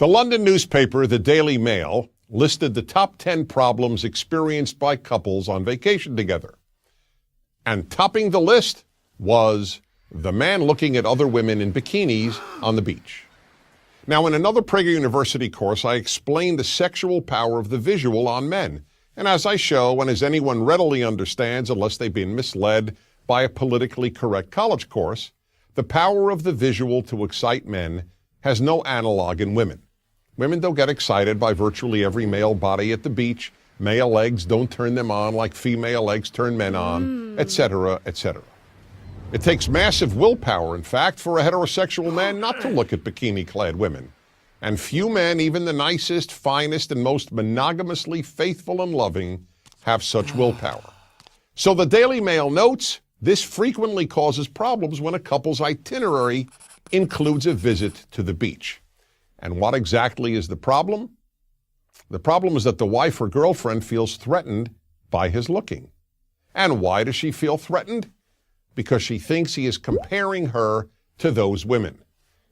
The London newspaper, the Daily Mail, listed the top 10 problems experienced by couples on vacation together. And topping the list was the man looking at other women in bikinis on the beach. Now, in another Prager University course, I explained the sexual power of the visual on men. And as I show, and as anyone readily understands, unless they've been misled by a politically correct college course, the power of the visual to excite men has no analog in women. Women don't get excited by virtually every male body at the beach. Male legs don't turn them on like female legs turn men on, etc., etc. It takes massive willpower, in fact, for a heterosexual man not to look at bikini-clad women. And few men, even the nicest, finest, and most monogamously faithful and loving, have such willpower. So the Daily Mail notes, this frequently causes problems when a couple's itinerary includes a visit to the beach. And what exactly is the problem? The problem is that the wife or girlfriend feels threatened by his looking. And why does she feel threatened? Because she thinks he is comparing her to those women.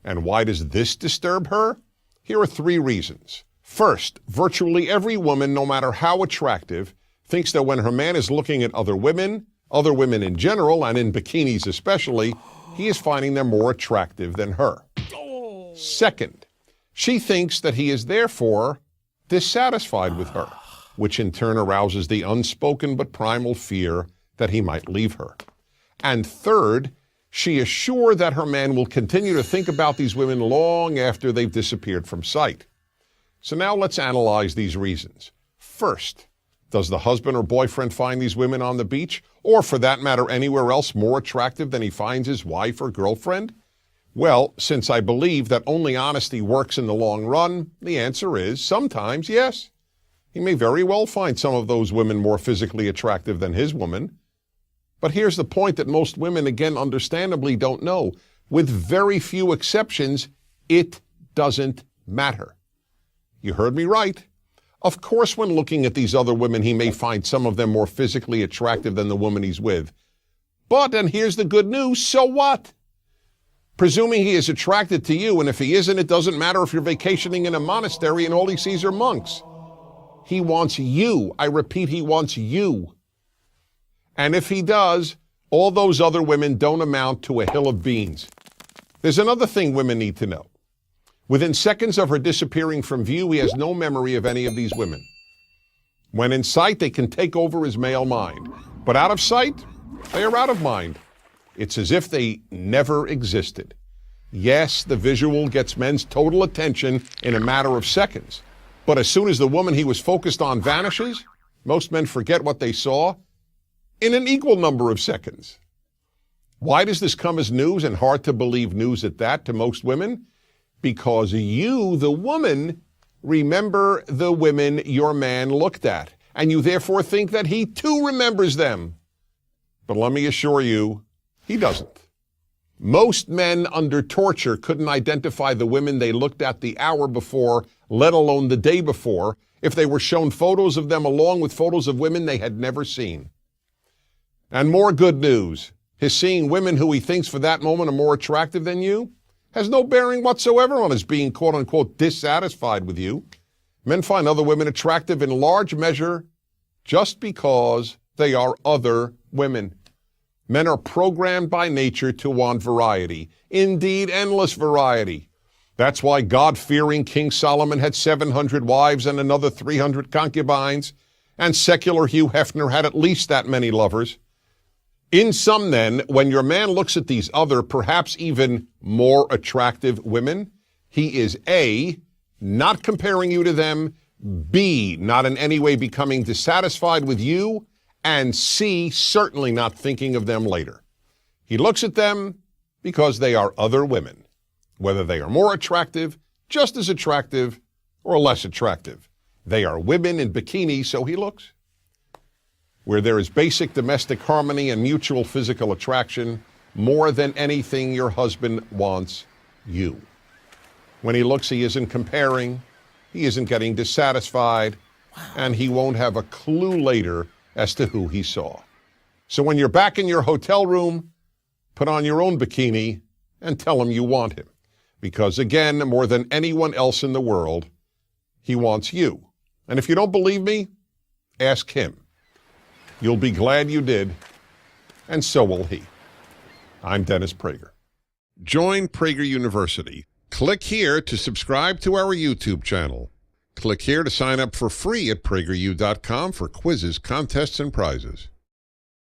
And why does this disturb her? Here are 3 reasons. First, virtually every woman, no matter how attractive, thinks that when her man is looking at other women in general, and in bikinis especially, he is finding them more attractive than her. Second, she thinks that he is therefore dissatisfied with her, which in turn arouses the unspoken but primal fear that he might leave her. And third, she is sure that her man will continue to think about these women long after they've disappeared from sight. So now let's analyze these reasons. First, does the husband or boyfriend find these women on the beach, or for that matter anywhere else, more attractive than he finds his wife or girlfriend? Well, since I believe that only honesty works in the long run, the answer is sometimes yes. He may very well find some of those women more physically attractive than his woman. But here's the point that most women, again, understandably don't know. With very few exceptions, it doesn't matter. You heard me right. Of course, when looking at these other women, he may find some of them more physically attractive than the woman he's with. But, and here's the good news, so what? Presuming he is attracted to you, and if he isn't, it doesn't matter if you're vacationing in a monastery and all he sees are monks. He wants you. I repeat, he wants you. And if he does, all those other women don't amount to a hill of beans. There's another thing women need to know. Within seconds of her disappearing from view, he has no memory of any of these women. When in sight, they can take over his male mind. But out of sight, they are out of mind. It's as if they never existed. Yes, the visual gets men's total attention in a matter of seconds. But as soon as the woman he was focused on vanishes, most men forget what they saw in an equal number of seconds. Why does this come as news, and hard to believe news at that, to most women? Because you, the woman, remember the women your man looked at, and you therefore think that he too remembers them. But let me assure you, he doesn't. Most men under torture couldn't identify the women they looked at the hour before, let alone the day before, if they were shown photos of them along with photos of women they had never seen. And more good news, his seeing women who he thinks for that moment are more attractive than you has no bearing whatsoever on his being quote-unquote dissatisfied with you. Men find other women attractive in large measure just because they are other women. Men are programmed by nature to want variety, indeed endless variety. That's why God-fearing King Solomon had 700 wives and another 300 concubines, and secular Hugh Hefner had at least that many lovers. In sum, then, when your man looks at these other, perhaps even more attractive women, he is A, not comparing you to them, B, not in any way becoming dissatisfied with you, and C, certainly not thinking of them later. He looks at them because they are other women, whether they are more attractive, just as attractive, or less attractive. They are women in bikinis, so he looks. Where there is basic domestic harmony and mutual physical attraction, more than anything, your husband wants you. When he looks, he isn't comparing, he isn't getting dissatisfied, and he won't have a clue later as to who he saw. So when you're back in your hotel room, put on your own bikini and tell him you want him. Because again, more than anyone else in the world, he wants you. And if you don't believe me, ask him. You'll be glad you did, and so will he. I'm Dennis Prager. Join Prager University. Click here to subscribe to our YouTube channel. Click here to sign up for free at prageru.com for quizzes, contests, and prizes.